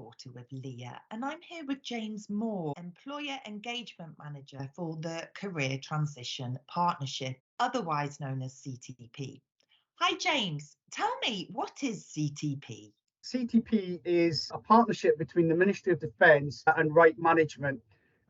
Reporter with LEEA, and I'm here with James Moore, Employer Engagement Manager for the Career Transition Partnership, otherwise known as CTP. Hi James, tell me, what is CTP? CTP is a partnership between the Ministry of Defence and Right Management.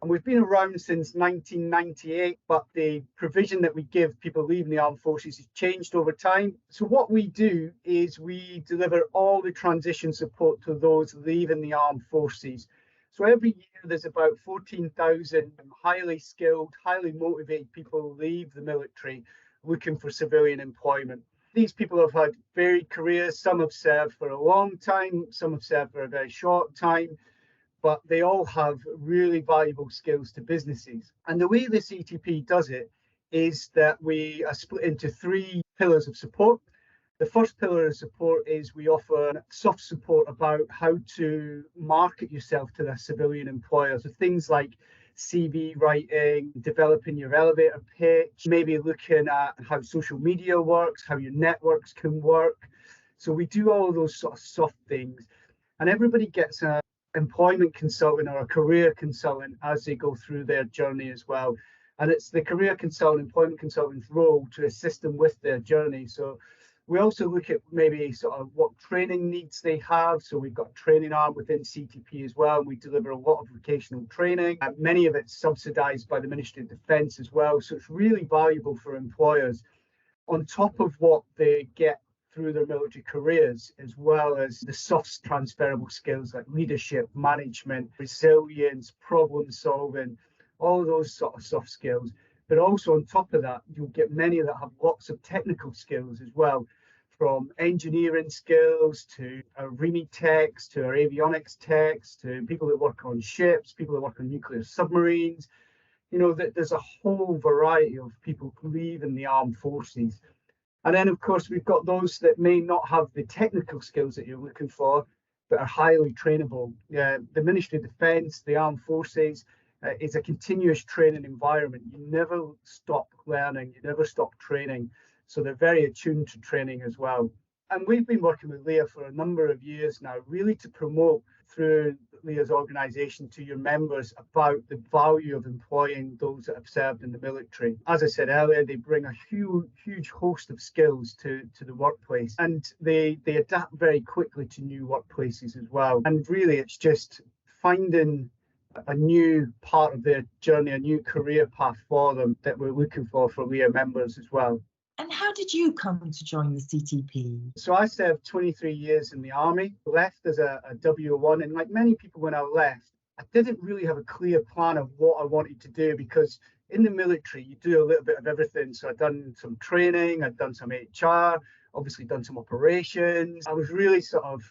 And we've been around since 1998, but the provision that we give people leaving the armed forces has changed over time. So what we do is we deliver all the transition support to those leaving the armed forces. So every year there's about 14,000 highly skilled, highly motivated people leave the military looking for civilian employment. These people have had varied careers. Some have served for a long time, some have served for a very short time, but they all have really valuable skills to businesses. And the way the CTP does it is that we are split into three pillars of support. The first pillar of support is we offer soft support about how to market yourself to the civilian employer. So things like CV writing, developing your elevator pitch, maybe looking at how social media works, how your networks can work. So we do all of those sort of soft things. And everybody gets an employment consultant or a career consultant as they go through their journey as well. And it's the career consultant, employment consultant's role to assist them with their journey. So we also look at maybe sort of what training needs they have. So we've got a training arm within CTP as well. We deliver a lot of vocational training. Many of it's subsidised by the Ministry of Defence as well. So it's really valuable for employers on top of what they get through their military careers, as well as the soft transferable skills like leadership, management, resilience, problem solving, all those sort of soft skills. But also on top of that, you'll get many that have lots of technical skills as well, from engineering skills to our REME techs, to our avionics techs, to people that work on ships, people that work on nuclear submarines. You know, there's a whole variety of people leaving the armed forces. And then, of course, we've got those that may not have the technical skills that you're looking for, but are highly trainable. The Ministry of Defence, the Armed Forces, is a continuous training environment. You never stop learning, you never stop training. So they're very attuned to training as well. And we've been working with LEEA for a number of years now, really to promote through LEEA's organisation to your members about the value of employing those that have served in the military. As I said earlier, they bring a huge host of skills to the workplace, and they adapt very quickly to new workplaces as well. And really, it's just finding a new part of their journey, a new career path for them that we're looking for LEEA members as well. And how did you come to join the CTP? So I served 23 years in the army, left as a W1, and like many people when I left, I didn't really have a clear plan of what I wanted to do, because in the military, you do a little bit of everything. So I'd done some training, I'd done some HR, obviously done some operations. I was really sort of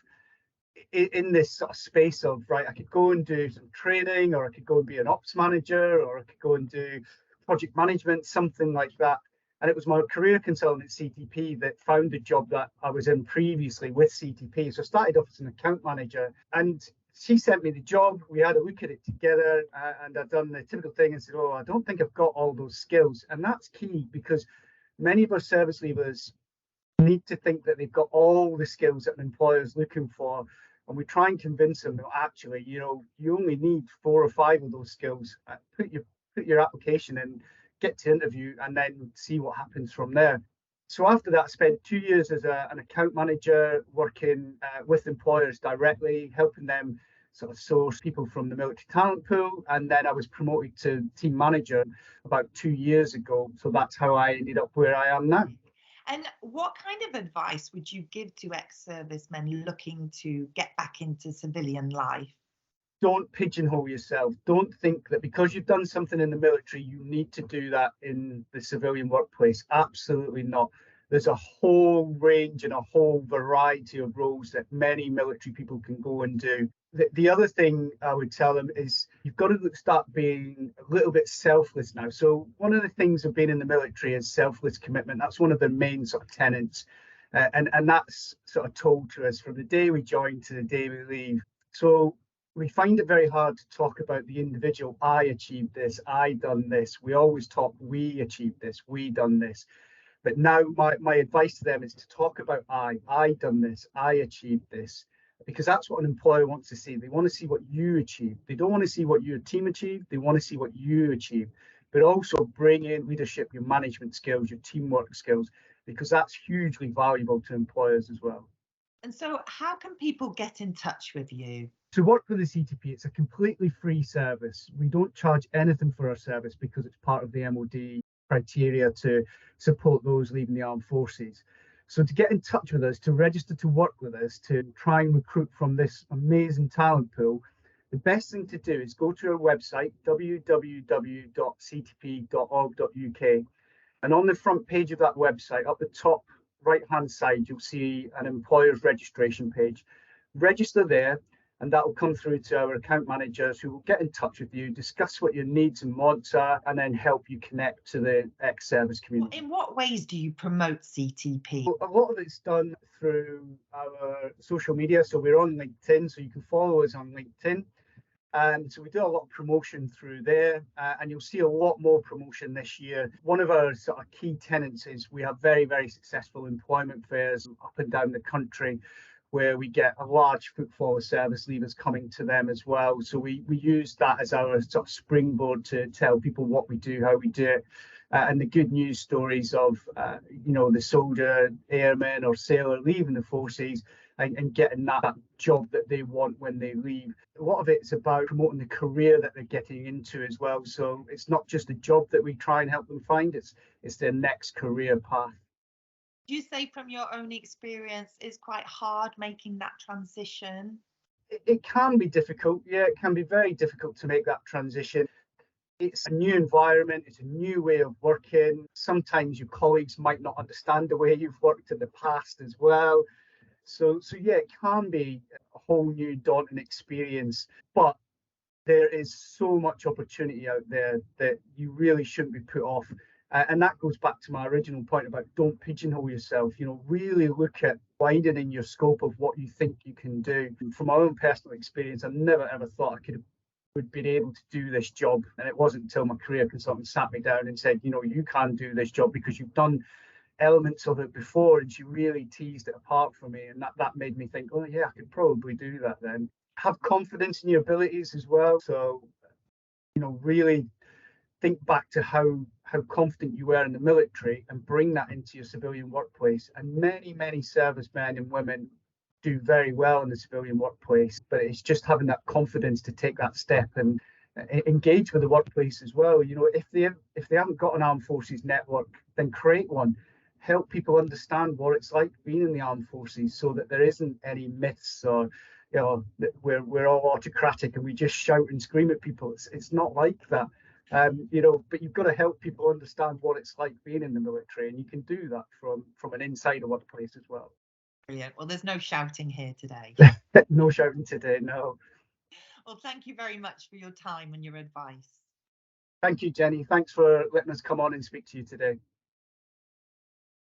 in this sort of space of, right, I could go and do some training, or I could go and be an ops manager, or I could go and do project management, something like that. And it was my career consultant at CTP that found the job that I was in previously with CTP. So I started off as an account manager, and she sent me the job. We had a look at it together, and I'd done the typical thing and said, oh, I don't think I've got all those skills. And that's key, because many of our service leavers need to think that they've got all the skills that an employer is looking for. And we try and convince them that actually, you know, you only need 4 or 5 of those skills. Put your application in, get to interview, and then see what happens from there. So after that, I spent 2 years as an account manager, working with employers directly, helping them sort of source people from the military talent pool. And then I was promoted to team manager about 2 years ago. So that's how I ended up where I am now. And what kind of advice would you give to ex-servicemen looking to get back into civilian life? Don't pigeonhole yourself. Don't think that because you've done something in the military, you need to do that in the civilian workplace. Absolutely not. There's a whole range and a whole variety of roles that many military people can go and do. The other thing I would tell them is you've got to start being a little bit selfless now. So one of the things of being in the military is selfless commitment. That's one of the main sort of tenets. And that's sort of told to us from the day we join to the day we leave. So we find it very hard to talk about the individual. I achieved this, I done this. We always talk, we achieved this, we done this. But now my advice to them is to talk about I done this, I achieved this. because that's what an employer wants to see. They want to see what you achieve. They don't want to see what your team achieved. They want to see what you achieve, but also bring in leadership, your management skills, your teamwork skills, because that's hugely valuable to employers as well. And so how can people get in touch with you? To work with the CTP, it's a completely free service. We don't charge anything for our service because it's part of the MOD criteria to support those leaving the armed forces. So to get in touch with us, to register to work with us, to try and recruit from this amazing talent pool, the best thing to do is go to our website, www.ctp.org.uk. And on the front page of that website, up the top right-hand side, you'll see an employer's registration page. Register there, and that will come through to our account managers who will get in touch with you, discuss what your needs and wants are, and then help you connect to the ex-service community. In what ways do you promote CTP? A lot of it's done through our social media. So we're on LinkedIn, so you can follow us on LinkedIn. And so we do a lot of promotion through there, and you'll see a lot more promotion this year. One of our sort of key tenets is we have very, very successful employment fairs up and down the country, where we get a large footfall of service leavers coming to them as well. So we use that as our sort of springboard to tell people what we do, how we do it. And the good news stories of, the soldier, airman or sailor leaving the forces and getting that job that they want when they leave. A lot of it's about promoting the career that they're getting into as well. So it's not just a job that we try and help them find, it's their next career path. Do you say from your own experience it's quite hard making that transition? It can be difficult. Yeah, it can be very difficult to make that transition. It's a new environment, it's a new way of working. Sometimes your colleagues might not understand the way you've worked in the past as well. So yeah, it can be a whole new daunting experience, but there is so much opportunity out there that you really shouldn't be put off. And that goes back to my original point about don't pigeonhole yourself. Really look at widening your scope of what you think you can do. From my own personal experience, I never ever thought I would be able to do this job. And it wasn't until my career consultant sat me down and said, you can do this job because you've done elements of it before, and she really teased it apart for me, and that made me think, oh yeah, I could probably do that. Then have confidence in your abilities as well. So really think back to how confident you were in the military and bring that into your civilian workplace. And many servicemen and women do very well in the civilian workplace, but it's just having that confidence to take that step and engage with the workplace as well. If they haven't got an armed forces network, then create one. Help people understand what it's like being in the armed forces, so that there isn't any myths or that we're all autocratic and we just shout and scream at people. It's not like that. But you've got to help people understand what it's like being in the military, and you can do that from an insider workplace as well. Brilliant. Well, there's no shouting here today. No shouting today, no. Well, thank you very much for your time and your advice. Thank you, Jenny. Thanks for letting us come on and speak to you today.